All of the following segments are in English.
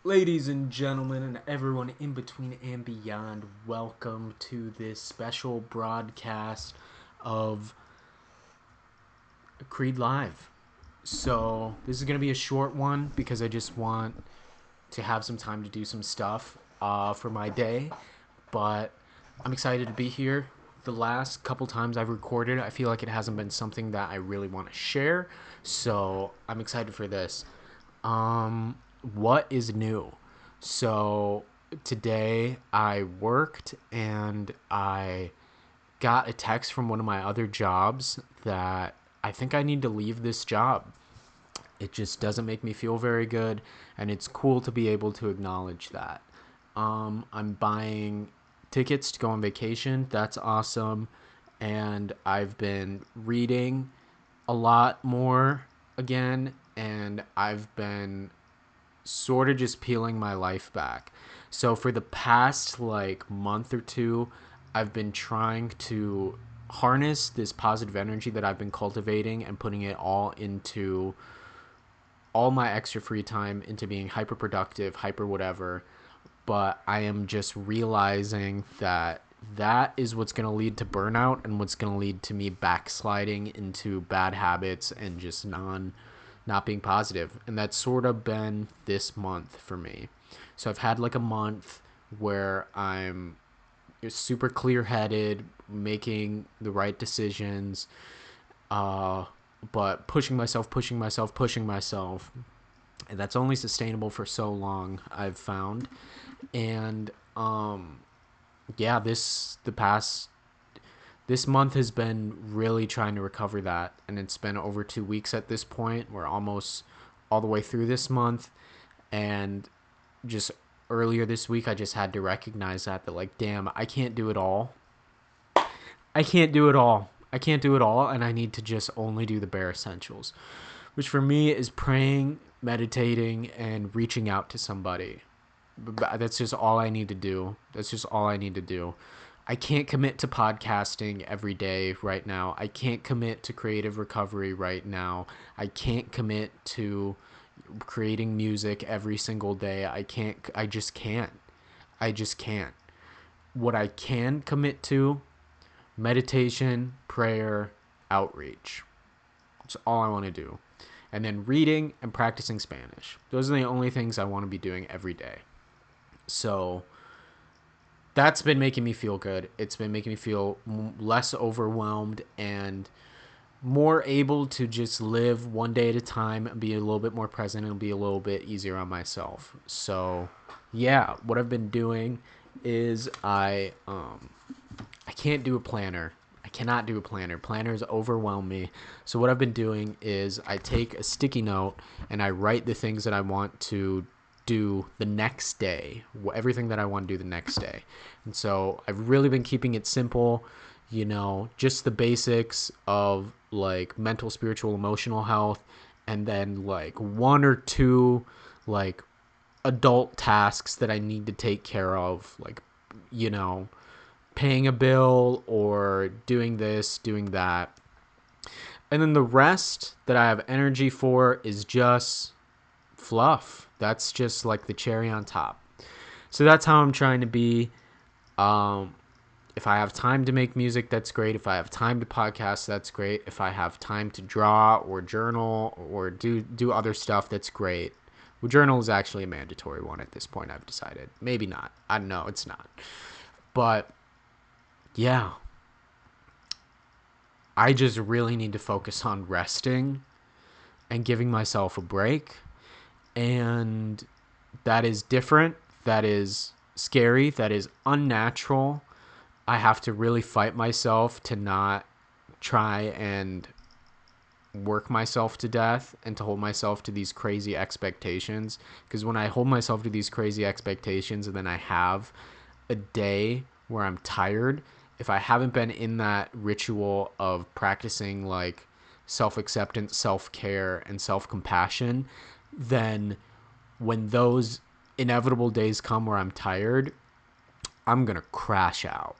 Ladies and gentlemen, and everyone in between and beyond, welcome to this special broadcast of Creed Live. So, this is going to be a short one because I just want to have some time to do some stuff for my day. But I'm excited to be here. The last couple times I've recorded, I feel like it hasn't been something that I really want to share. So, I'm excited for this. What is new? So today I worked and I got a text from one of my other jobs that I think I need to leave this job. It just doesn't make me feel very good, and it's cool to be able to acknowledge that. I'm buying tickets to go on vacation. That's awesome. And I've been reading a lot more again, and I've been sort of just peeling my life back. So for the past like month or two, I've been trying to harness this positive energy that I've been cultivating and putting it all into all my extra free time into being hyper productive, hyper whatever. But I am just realizing that that is what's going to lead to burnout and what's going to lead to me backsliding into bad habits and just not being positive. And that's sort of been this month for me. So I've had like a month where I'm super clear headed, making the right decisions, uh, but pushing myself. And that's only sustainable for so long, I've found. And yeah, this month has been really trying to recover that, and it's been over 2 weeks at this point. We're almost all the way through this month, and just earlier this week, I just had to recognize that like, damn, I can't do it all. I can't do it all. I can't do it all, and I need to just only do the bare essentials, which for me is praying, meditating, and reaching out to somebody. That's just all I need to do. That's just all I need to do. I can't commit to podcasting every day right now. I can't commit to creative recovery right now. I can't commit to creating music every single day. I just can't. I just can't. What I can commit to: meditation, prayer, outreach. That's all I want to do. And then reading and practicing Spanish. Those are the only things I want to be doing every day. So that's been making me feel good. It's been making me feel less overwhelmed and more able to just live one day at a time and be a little bit more present and be a little bit easier on myself. So, yeah, what I've been doing is I can't do a planner. I cannot do a planner. Planners overwhelm me. So what I've been doing is I take a sticky note and I write the things that I want to do the next day, everything that I want to do the next day. And so I've really been keeping it simple, just the basics of like mental, spiritual, emotional health, and then like one or two like adult tasks that I need to take care of, like, you know, paying a bill or doing this, doing that. And then the rest that I have energy for is just fluff. That's just like the cherry on top. So that's how I'm trying to be. Um, if I have time to make music, that's great. If I have time to podcast, that's great. If I have time to draw or journal or do other stuff, that's great. Well, journal is actually a mandatory one at this point, I've decided. Maybe not. I don't know. It's not. But yeah, I just really need to focus on resting and giving myself a break. And that is different. That is scary. That is unnatural. I have to really fight myself to not try and work myself to death and to hold myself to these crazy expectations. Because when I hold myself to these crazy expectations and then I have a day where I'm tired, if I haven't been in that ritual of practicing like self acceptance, self care, and self compassion, then when those inevitable days come where I'm tired, I'm going to crash out.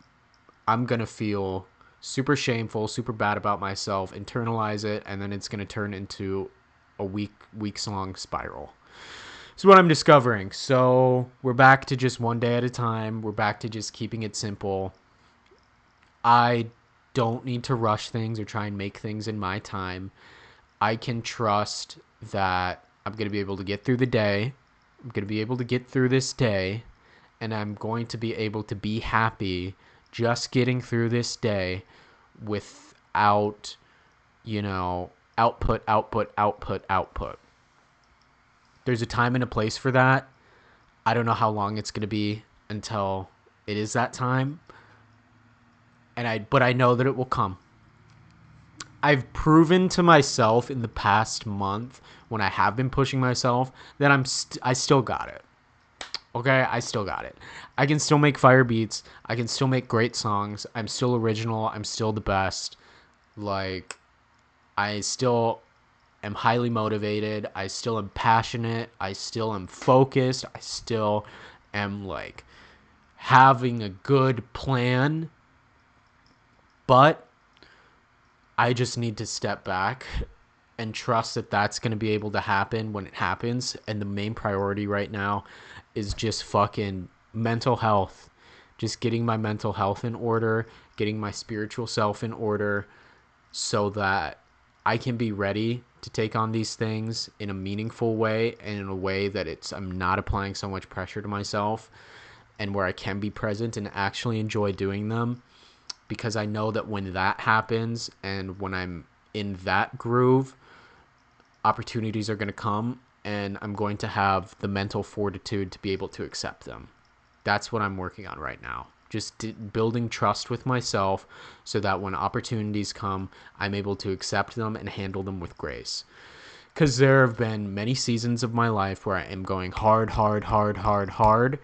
I'm going to feel super shameful, super bad about myself, internalize it, and then it's going to turn into a weeks long spiral. This is what I'm discovering. So we're back to just one day at a time. We're back to just keeping it simple. I don't need to rush things or try and make things in my time. I can trust that I'm going to be able to get through the day. I'm going to be able to get through this day, and I'm going to be able to be happy just getting through this day without, output, output, output, output. There's a time and a place for that. I don't know how long it's going to be until it is that time. But I know that it will come. I've proven to myself in the past month when I have been pushing myself that I still got it. Okay, I still got it. I can still make fire beats. I can still make great songs. I'm still original. I'm still the best. Like, I still am highly motivated. I still am passionate. I still am focused. I still am like having a good plan. But I just need to step back and trust that that's going to be able to happen when it happens. And the main priority right now is just fucking mental health. Just getting my mental health in order, getting my spiritual self in order so that I can be ready to take on these things in a meaningful way and in a way that I'm not applying so much pressure to myself, and where I can be present and actually enjoy doing them. Because I know that when that happens and when I'm in that groove, opportunities are going to come, and I'm going to have the mental fortitude to be able to accept them. That's what I'm working on right now. Just building trust with myself so that when opportunities come, I'm able to accept them and handle them with grace. Because there have been many seasons of my life where I am going hard, hard, hard, hard, hard,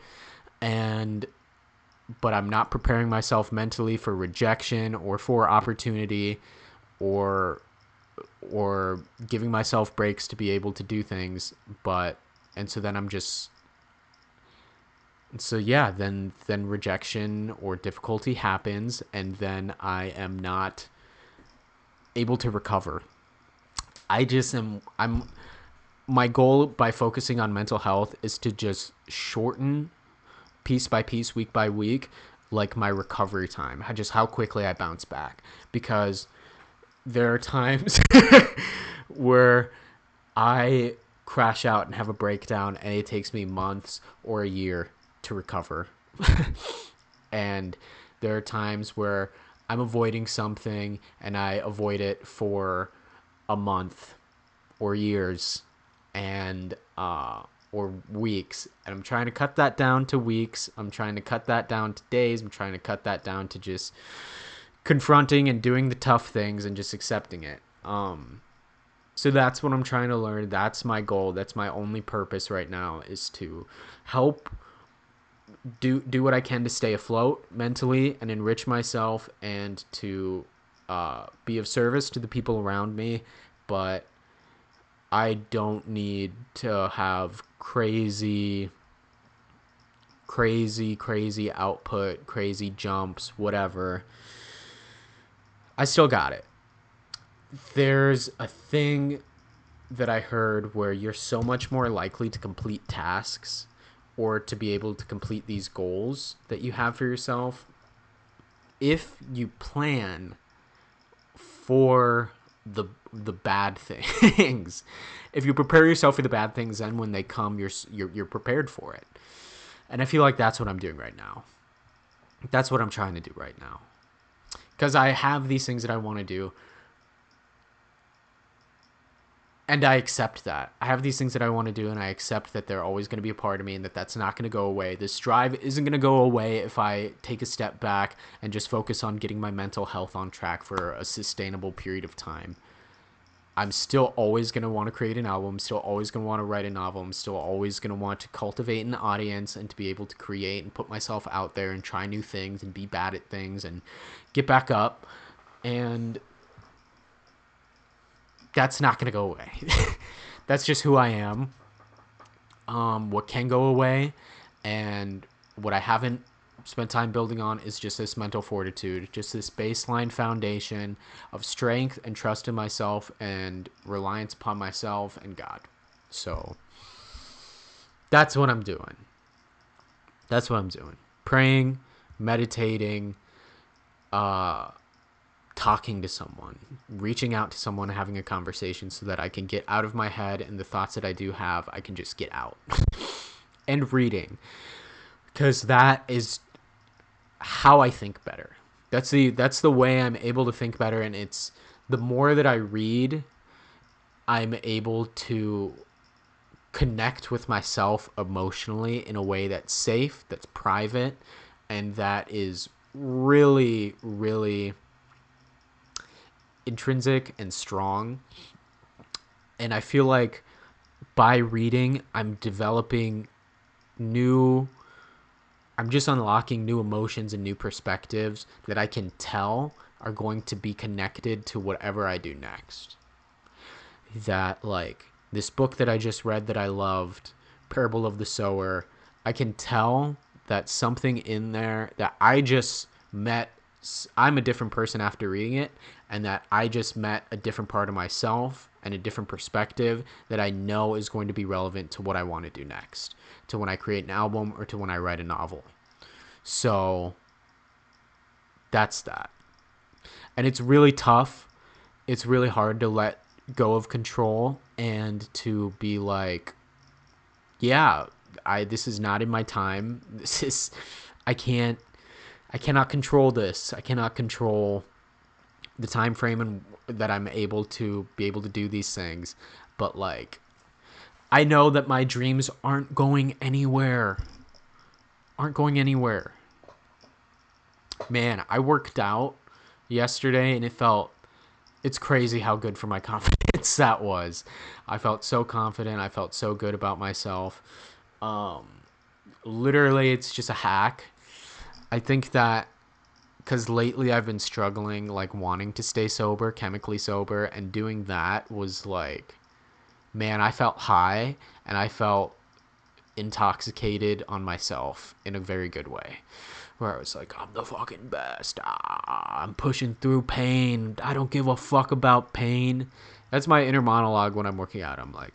but I'm not preparing myself mentally for rejection or for opportunity or giving myself breaks to be able to do things. And so then I'm just, so yeah, then rejection or difficulty happens, and then I am not able to recover. My goal by focusing on mental health is to just shorten piece by piece, week by week, like my recovery time, just how quickly I bounce back. Because there are times where I crash out and have a breakdown, and it takes me months or a year to recover. And there are times where I'm avoiding something and I avoid it for a month or years and or weeks, and I'm trying to cut that down to weeks. I'm trying to cut that down to days. I'm trying to cut that down to just confronting and doing the tough things and just accepting it. So that's what I'm trying to learn. That's my goal. That's my only purpose right now, is to help do what I can to stay afloat mentally and enrich myself, and to be of service to the people around me. But I don't need to have crazy output, crazy jumps, whatever. I still got it. There's a thing that I heard where you're so much more likely to complete tasks or to be able to complete these goals that you have for yourself if you plan for the bad things. If you prepare yourself for the bad things, then when they come, you're prepared for it. And I feel like that's what I'm doing right now. That's what I'm trying to do right now. Because I have these things that I want to do, and I accept that. I have these things that I want to do, and I accept that they're always going to be a part of me, and that's not going to go away. This drive isn't going to go away if I take a step back and just focus on getting my mental health on track for a sustainable period of time. I'm still always going to want to create an album, still always going to want to write a novel, I'm still always going to want to cultivate an audience and to be able to create and put myself out there and try new things and be bad at things and get back up. And that's not going to go away. That's just who I am. What can go away and what I haven't spent time building on is just this mental fortitude, just this baseline foundation of strength and trust in myself and reliance upon myself and God. So That's what I'm doing. That's what I'm doing. Praying, meditating, uh, talking to someone, reaching out to someone, having a conversation so that I can get out of my head, and the thoughts that I do have, I can just get out. And reading, because that is how I think better. That's the way I'm able to think better, and it's the more that I read, I'm able to connect with myself emotionally in a way that's safe, that's private, and that is really, really intrinsic and strong. And I feel like by reading, new I'm just unlocking new emotions and new perspectives that I can tell are going to be connected to whatever I do next. That, like, this book that I just read that I loved, Parable of the Sower, I can tell that something in there that I'm a different person after reading it, and that I just met a different part of myself and a different perspective that I know is going to be relevant to what I want to do next, to when I create an album or to when I write a novel. So that's that. And it's really tough. It's really hard to let go of control and to be like, yeah, this is not in my time. I cannot control this. I cannot control the time frame and that I'm able to do these things. But, like, I know that my dreams aren't going anywhere. Man, I worked out yesterday and it's crazy how good for my confidence that was. I felt so confident. I felt so good about myself. Um, Literally, it's just a hack. I think that because lately I've been struggling, like, wanting to stay sober, chemically sober, and doing that was like, man, I felt high and I felt intoxicated on myself in a very good way. Where I was like, I'm the fucking best. I'm pushing through pain. I don't give a fuck about pain. That's my inner monologue when I'm working out. I'm like,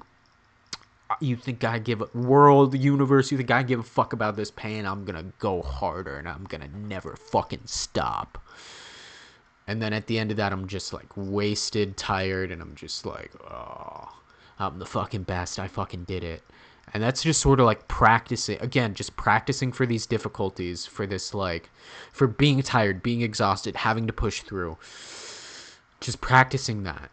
you think I give a world, universe, you think I give a fuck about this pain? I'm gonna go harder and I'm gonna never fucking stop. And then at the end of that, I'm just like wasted, tired, and I'm just like, oh, I'm the fucking best. I fucking did it. And that's just sort of like practicing, again, just practicing for these difficulties, for this, like, for being tired, being exhausted, having to push through. Just practicing that.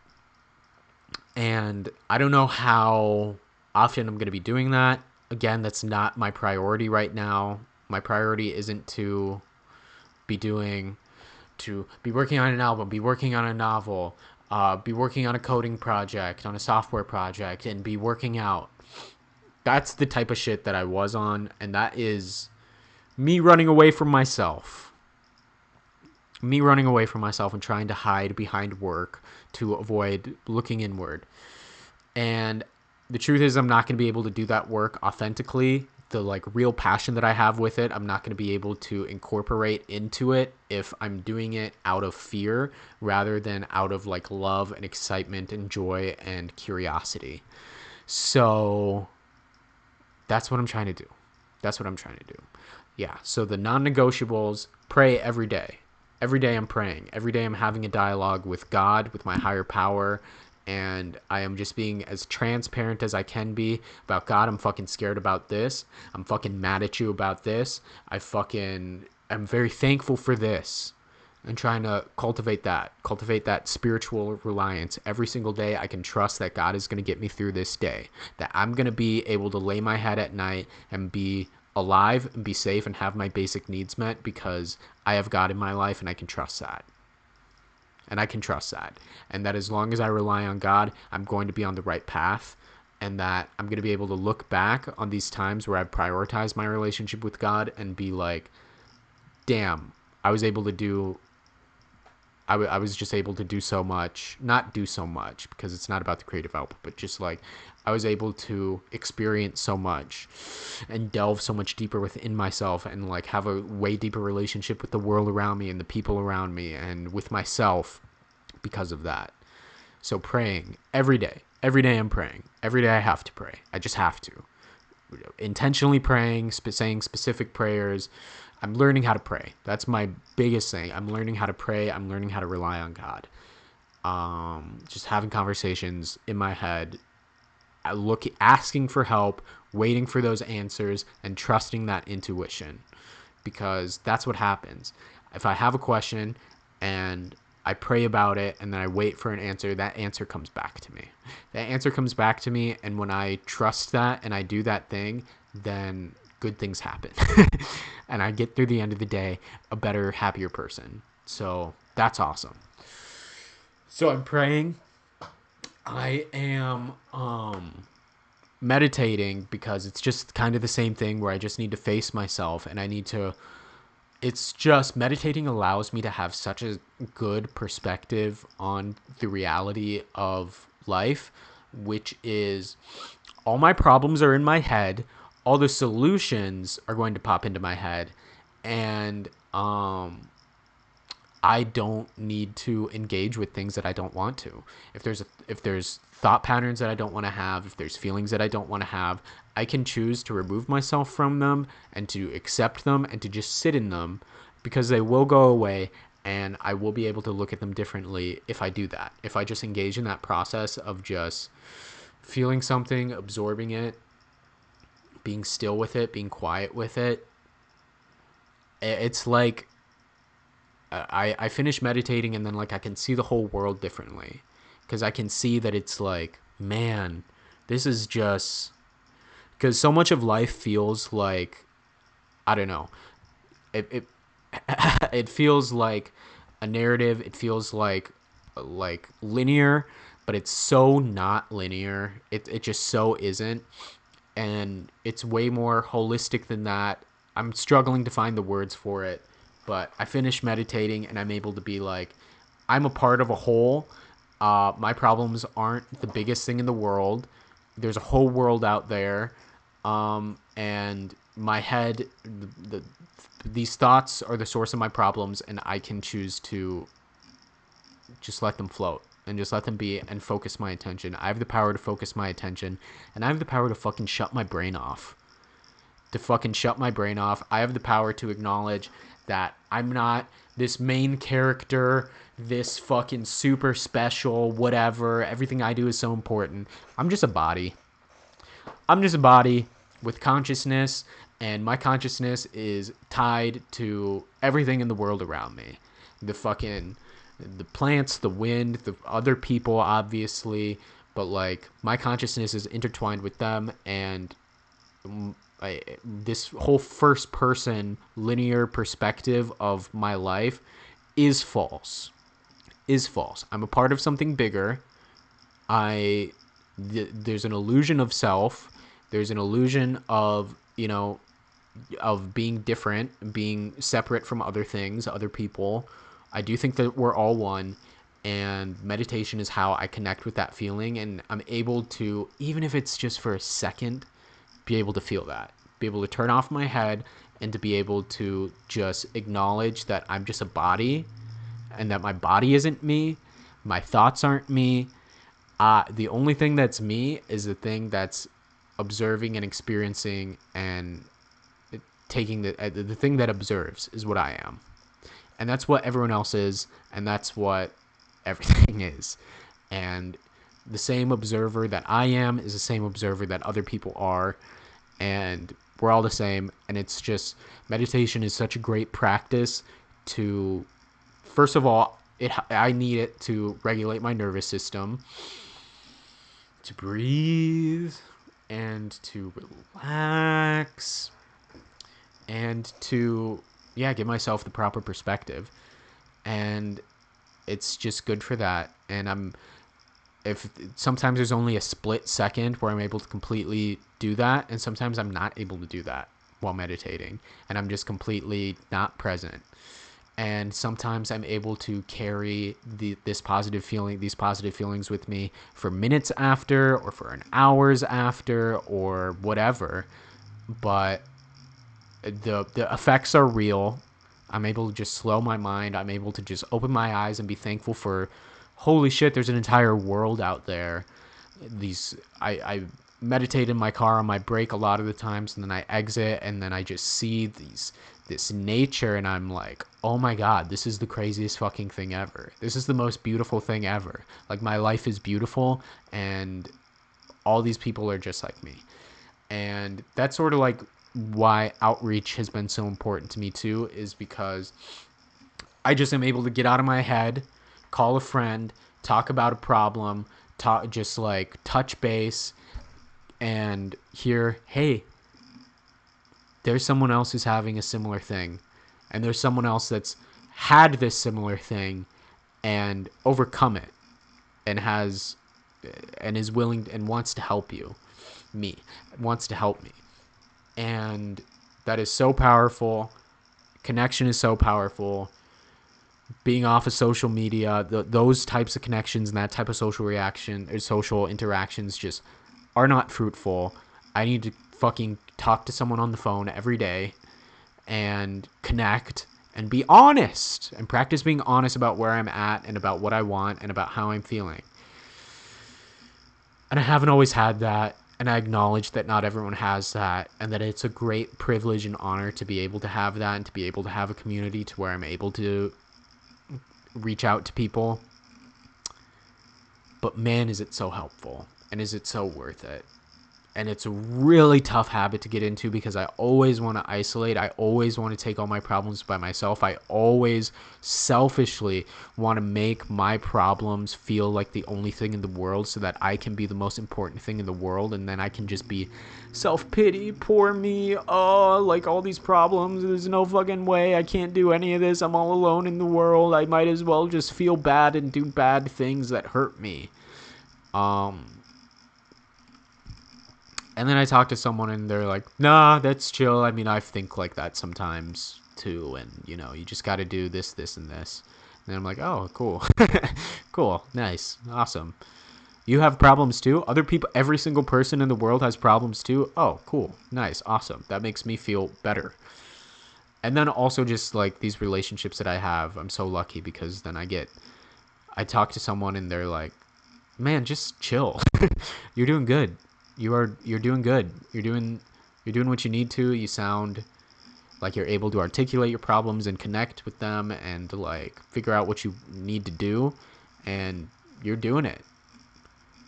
And I don't know how often I'm going to be doing that. Again, that's not my priority right now. My priority isn't to be working on an album, be working on a novel, be working on a coding project, on a software project, and be working out. That's the type of shit that I was on, and that is me running away from myself. Me running away from myself and trying to hide behind work to avoid looking inward. And the truth is, I'm not going to be able to do that work authentically. The, like, real passion that I have with it, I'm not going to be able to incorporate into it if I'm doing it out of fear rather than out of, like, love and excitement and joy and curiosity. So that's what I'm trying to do. Yeah. So the non-negotiables: pray every day. Every day I'm praying. Every day I'm having a dialogue with God, with my higher power, and I am just being as transparent as I can be about, God, I'm fucking scared about this. I'm fucking mad at you about this. I'm very thankful for this. And trying to cultivate that spiritual reliance. Every single day I can trust that God is going to get me through this day, that I'm going to be able to lay my head at night and be alive and be safe and have my basic needs met because I have God in my life, and I can trust that. And that as long as I rely on God, I'm going to be on the right path, and that I'm going to be able to look back on these times where I've prioritized my relationship with God and be like, damn, I was just able to do so much, not do so much because it's not about the creative output, but just, like, I was able to experience so much and delve so much deeper within myself and, like, have a way deeper relationship with the world around me and the people around me and with myself because of that. So praying every day I'm praying. Every day I have to pray. I just have to. intentionally praying, saying specific prayers. I'm learning how to pray. That's my biggest thing. I'm learning how to pray. I'm learning how to rely on God. Just having conversations in my head, asking for help, waiting for those answers, and trusting that intuition, because that's what happens. If I have a question and I pray about it and then I wait for an answer, that answer comes back to me. That answer comes back to me, and when I trust that and I do that thing, then good things happen. And I get through the end of the day a better, happier person. So that's awesome. So I'm praying. I am meditating, because it's just kind of the same thing where I just need to face myself, and I need to, it's just, meditating allows me to have such a good perspective on the reality of life, which is all my problems are in my head, all the solutions are going to pop into my head, and I don't need to engage with things that I don't want to. If there's thought patterns that I don't want to have, if there's feelings that I don't want to have, I can choose to remove myself from them and to accept them and to just sit in them, because they will go away, and I will be able to look at them differently if I do that. If I just engage in that process of just feeling something, absorbing it, being still with it, being quiet with it. It's like I finish meditating, and then like I can see the whole world differently, because I can see that it's like, man, this is just, because so much of life feels like, I don't know, it it feels like a narrative. It feels like linear, but it's so not linear. It just so isn't, and it's way more holistic than that. I'm struggling to find the words for it, but I finish meditating and I'm able to be like, I'm a part of a whole. My problems aren't the biggest thing in the world. There's a whole world out there, and my head, these thoughts are the source of my problems, and I can choose to just let them float and just let them be and focus my attention. I have the power to focus my attention, and I have the power to fucking shut my brain off. I have the power to acknowledge that I'm not this main character, this fucking super special, whatever. Everything I do is so important. I'm just a body. With consciousness, and my consciousness is tied to everything in the world around me. The plants, the wind, the other people, obviously, but like my consciousness is intertwined with them, and this whole first person linear perspective of my life is false. I'm a part of something bigger. There's an illusion of self. There's an illusion of, of being different, being separate from other things, other people. I do think that we're all one, and meditation is how I connect with that feeling, and I'm able to, even if it's just for a second, be able to feel that, be able to turn off my head, and to be able to just acknowledge that I'm just a body, and that my body isn't me, my thoughts aren't me. The only thing that's me is the thing that's observing and experiencing and taking the thing that observes is what I am. And that's what everyone else is, and that's what everything is. And the same observer that I am is the same observer that other people are, and we're all the same. And it's just, meditation is such a great practice to, first of all, I need it to regulate my nervous system, to breathe, and to relax, and to, give myself the proper perspective. And it's just good for that. And if sometimes there's only a split second where I'm able to completely do that, and sometimes I'm not able to do that while meditating, and I'm just completely not present. And sometimes I'm able to carry these positive feelings with me for minutes after, or for an hours after, or whatever. But the effects are real. I'm able to just slow my mind. I'm able to just open my eyes and be thankful for, holy shit, there's an entire world out there. meditate in my car on my break a lot of the times, and then I exit, and then I just see this nature, and I'm like, oh my god, this is the craziest fucking thing ever. This is the most beautiful thing ever. Like, my life is beautiful, and all these people are just like me. And that's sort of like why outreach has been so important to me too, is because I just am able to get out of my head, call a friend, talk about a problem, just like touch base, and hear, hey, there's someone else who's having a similar thing, and there's someone else that's had this similar thing and overcome it, and is willing and wants to help me, and that is so powerful. Connection is so powerful. Being off of social media, those types of connections and that type of social interactions just are not fruitful. I need to fucking talk to someone on the phone every day and connect and be honest and practice being honest about where I'm at and about what I want and about how I'm feeling. And I haven't always had that, and I acknowledge that not everyone has that, and that it's a great privilege and honor to be able to have that and to be able to have a community to where I'm able to reach out to people. But man, is it so helpful, and is it so worth it. And it's a really tough habit to get into because I always want to isolate. I always want to take all my problems by myself. I always selfishly want to make my problems feel like the only thing in the world so that I can be the most important thing in the world. And then I can just be self-pity, poor me, like all these problems. There's no fucking way I can't do any of this. I'm all alone in the world. I might as well just feel bad and do bad things that hurt me. And then I talk to someone and they're like, nah, that's chill. I mean, I think like that sometimes too. And, you just got to do this, this, and this. And I'm like, oh, cool. Cool. Nice. Awesome. You have problems too? Other people, every single person in the world has problems too? Oh, cool. Nice. Awesome. That makes me feel better. And then also just like these relationships that I have, I'm so lucky because then I talk to someone and they're like, man, just chill. You're doing good. You're doing good. You're doing what you need to. You sound like you're able to articulate your problems and connect with them and like figure out what you need to do, and you're doing it.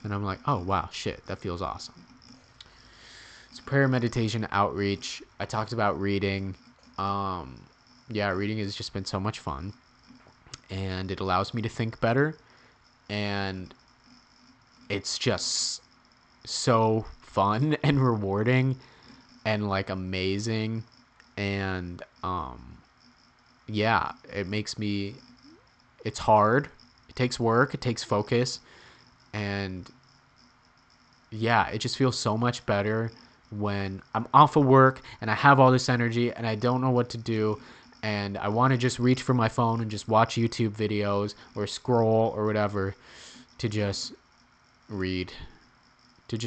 And I'm like, oh wow, shit, that feels awesome. It's prayer, meditation, outreach. I talked about reading. Reading has just been so much fun, and it allows me to think better, and it's just so fun and rewarding and like amazing, and it's hard, it takes work, it takes focus, and it just feels so much better when I'm off of work and I have all this energy and I don't know what to do and I want to just reach for my phone and just watch YouTube videos or scroll or whatever, to just read. It's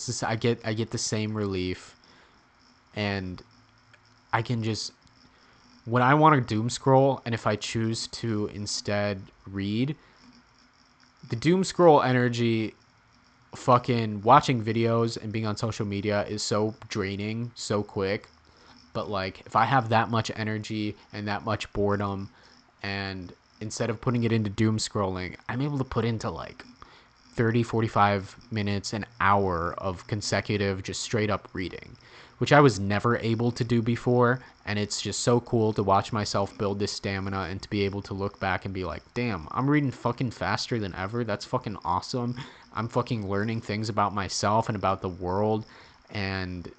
just I get the same relief, and I can just, when I want to doom scroll, and if I choose to instead read, the doom scroll energy, fucking watching videos and being on social media is so draining so quick. But like, if I have that much energy and that much boredom, and instead of putting it into doom scrolling, I'm able to put into like 30, 45 minutes, an hour of consecutive, just straight up reading, which I was never able to do before. And it's just so cool to watch myself build this stamina and to be able to look back and be like, damn, I'm reading fucking faster than ever. That's fucking awesome. I'm fucking learning things about myself and about the world. And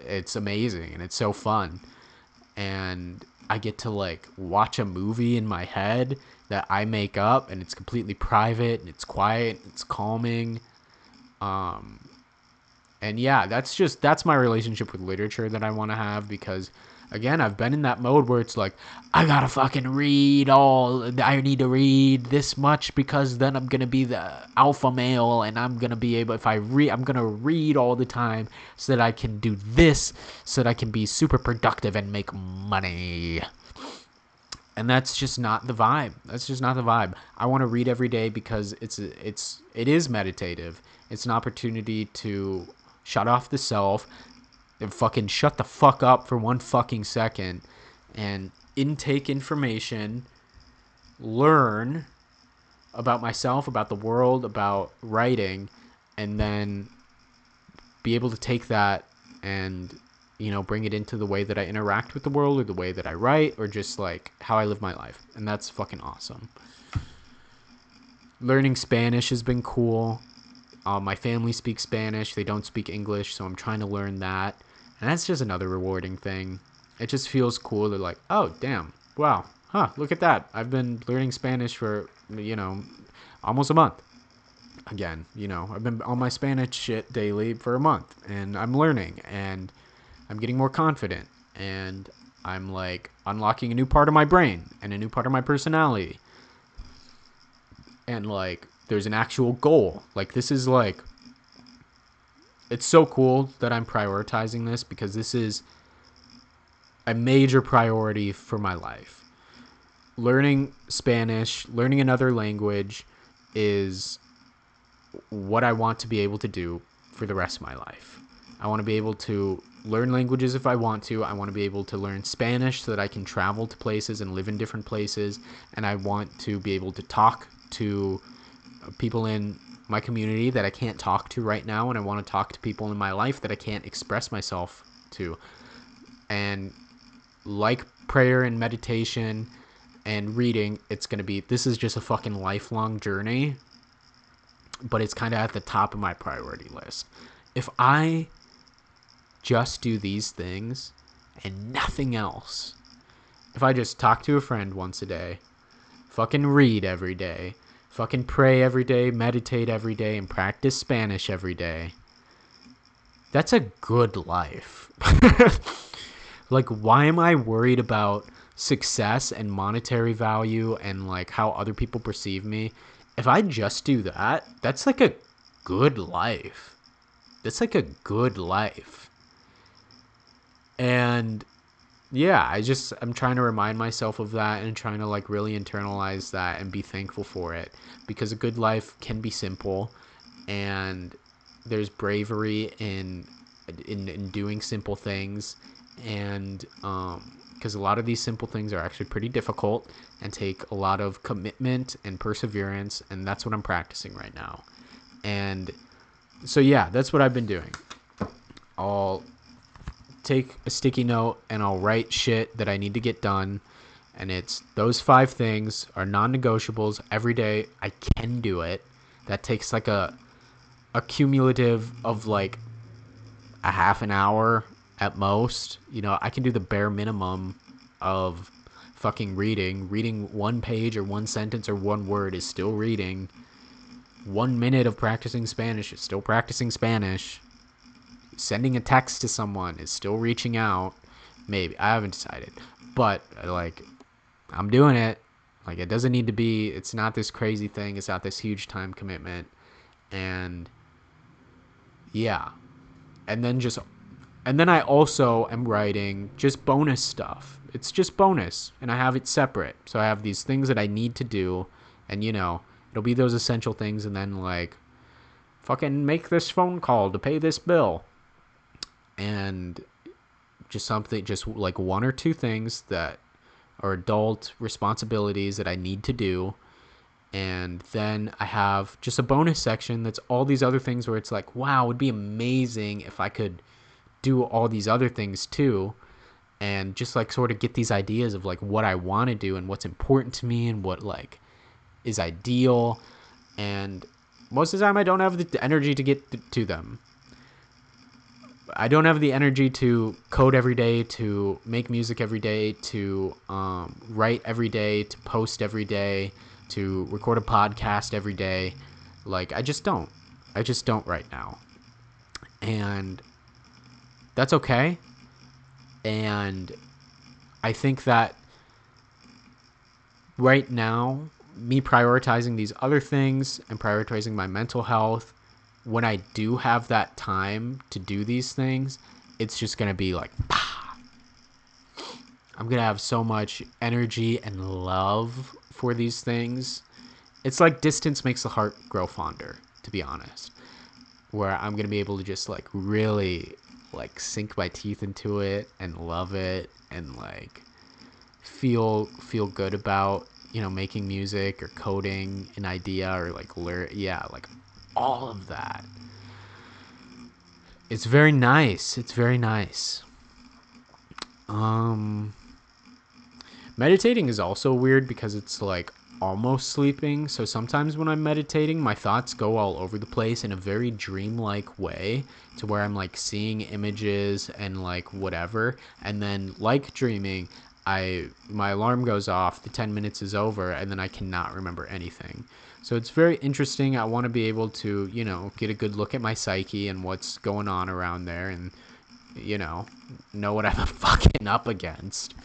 it's amazing and it's so fun. And I get to like watch a movie in my head that I make up, and it's completely private and it's quiet, it's calming. And that's my relationship with literature that I want to have, because again, I've been in that mode where it's like, I gotta fucking I need to read this much because then I'm gonna be the alpha male, and I'm gonna be able, I'm gonna read all the time so that I can do this, so that I can be super productive and make money. And that's just not the vibe. That's just not the vibe. I want to read every day because it is meditative. It's an opportunity to shut off the self and fucking shut the fuck up for 1 fucking second and intake information, learn about myself, about the world, about writing, and then be able to take that and, you know, bring it into the way that I interact with the world, or the way that I write, or just like how I live my life. And that's fucking awesome. Learning Spanish has been cool. My family speaks Spanish. They don't speak English, so I'm trying to learn that. And that's just another rewarding thing. It just feels cool. They're like, oh, damn. Wow. Huh, look at that. I've been learning Spanish for, you know, almost a month. Again, you know, I've been on my Spanish shit daily for a month, and I'm learning, and I'm getting more confident, and I'm like unlocking a new part of my brain and a new part of my personality. And like there's an actual goal. Like this is like, it's so cool that I'm prioritizing this, because this is a major priority for my life. Learning Spanish, learning another language is what I want to be able to do for the rest of my life. I want to be able to learn languages if I want to. I want to be able to learn Spanish so that I can travel to places and live in different places. And I want to be able to talk to people in my community that I can't talk to right now. And I want to talk to people in my life that I can't express myself to. And like prayer and meditation and reading, this is just a fucking lifelong journey. But it's kind of at the top of my priority list. If I just do these things and nothing else, if I just talk to a friend once a day, fucking read every day, fucking pray every day, meditate every day, and practice Spanish every day, that's a good life. Like, why am I worried about success and monetary value and like how other people perceive me? If I just do that, that's like a good life. That's like a good life. And yeah, I'm trying to remind myself of that and trying to like really internalize that and be thankful for it, because a good life can be simple, and there's bravery in doing simple things. And because a lot of these simple things are actually pretty difficult and take a lot of commitment and perseverance, and that's what I'm practicing right now. And so yeah, that's what I've been doing. I'll take a sticky note and I'll write shit that I need to get done, and it's those 5 things are non-negotiables every day. I can do it. That takes like a cumulative of like a half an hour at most. You know, I can do the bare minimum of fucking reading. Reading 1 page or 1 sentence or 1 word is still reading. 1 minute of practicing Spanish is still practicing Spanish. Sending a text to someone is still reaching out. Maybe. I haven't decided. But, like, I'm doing it. Like, it doesn't need to be, it's not this crazy thing. It's not this huge time commitment. And, yeah. And then I also am writing just bonus stuff. It's just bonus, and I have it separate. So I have these things that I need to do, and, you know, it'll be those essential things, and then, like, fucking make this phone call to pay this bill. And just like 1 or 2 things that are adult responsibilities that I need to do. And then I have just a bonus section that's all these other things where it's like, wow, it would be amazing if I could do all these other things too. And just like sort of get these ideas of like what I want to do and what's important to me and what like is ideal. And most of the time I don't have the energy to get to them. I don't have the energy to code every day, to make music every day, to write every day, to post every day, to record a podcast every day. Like, I just don't right now. And that's okay. And I think that right now, me prioritizing these other things and prioritizing my mental health, when I do have that time to do these things, it's just going to be like, I'm going to have so much energy and love for these things. It's like distance makes the heart grow fonder, to be honest. Where I'm going to be able to just like really like sink my teeth into it and love it and like feel good about, you know, making music or coding an idea or like like all of that. It's very nice. It's very nice. Um Meditating is also weird because it's like almost sleeping. So sometimes when I'm meditating, my thoughts go all over the place in a very dreamlike way to where I'm like seeing images and like whatever. And then like dreaming, my alarm goes off, the 10 minutes is over, and then I cannot remember anything. So it's very interesting. I want to be able to, you know, get a good look at my psyche and what's going on around there and, you know what I'm fucking up against.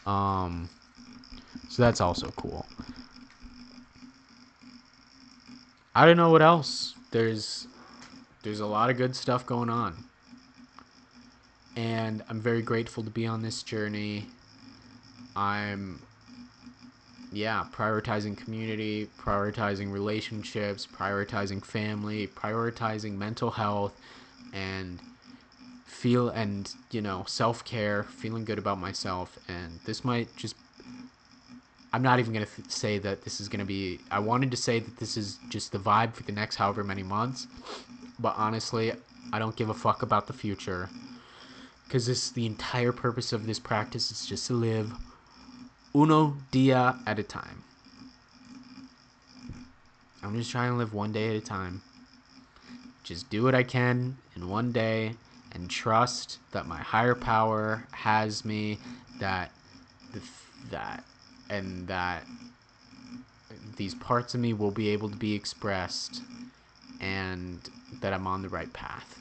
So that's also cool. I don't know what else. There's a lot of good stuff going on. And I'm very grateful to be on this journey. I'm prioritizing community, prioritizing relationships, prioritizing family, prioritizing mental health and self-care, feeling good about myself. And this might just I'm not even going to say that this is going to be... I wanted to say that this is just the vibe for the next however many months. But honestly, I don't give a fuck about the future. Because the entire purpose of this practice is just to live uno dia at a time. I'm just trying to live one day at a time. Just do what I can in one day and trust that my higher power has me, that these parts of me will be able to be expressed, and that I'm on the right path.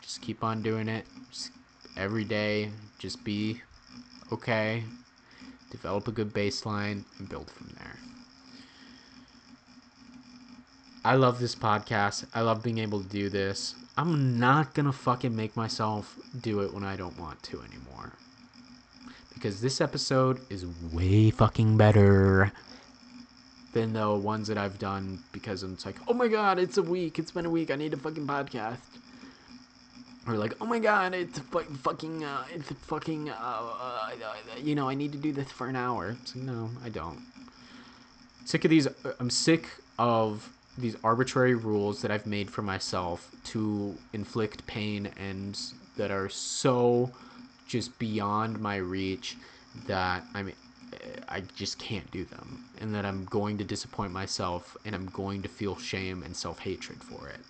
Just keep on doing it. Just every day, just be okay. Develop a good baseline and build from there. I love this podcast. I love being able to do this. I'm not gonna fucking make myself do it when I don't want to anymore. Because this episode is way fucking better than the ones that I've done, because it's like, oh my god, it's a week. It's been a week. I need a fucking podcast. Or like, oh my god, I need to do this for an hour. It's like, no, I don't. I'm sick of these arbitrary rules that I've made for myself to inflict pain and that are so just beyond my reach that I just can't do them, and that I'm going to disappoint myself and I'm going to feel shame and self-hatred for it.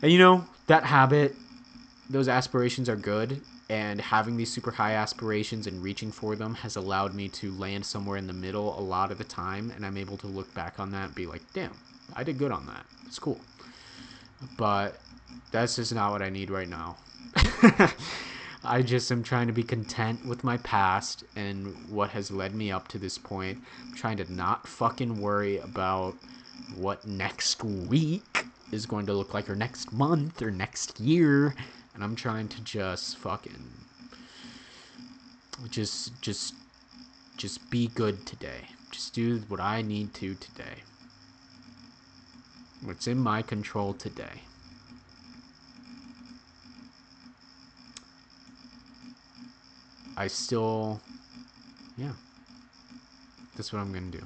And that habit, those aspirations are good, and having these super high aspirations and reaching for them has allowed me to land somewhere in the middle a lot of the time, and I'm able to look back on that and be like, damn, I did good on that. It's cool. But that's just not what I need right now. I just am trying to be content with my past and what has led me up to this point. I'm trying to not fucking worry about what next week is going to look like, or next month, or next year. And I'm trying to just fucking just be good today. Just do what I need to today. What's in my control today. That's what I'm going to do.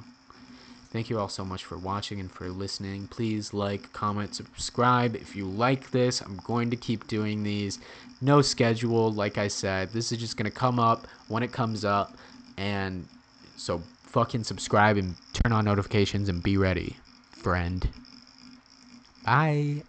Thank you all so much for watching and for listening. Please like, comment, subscribe. If you like this, I'm going to keep doing these. No schedule, like I said. This is just going to come up when it comes up. And so fucking subscribe and turn on notifications and be ready, friend. Bye.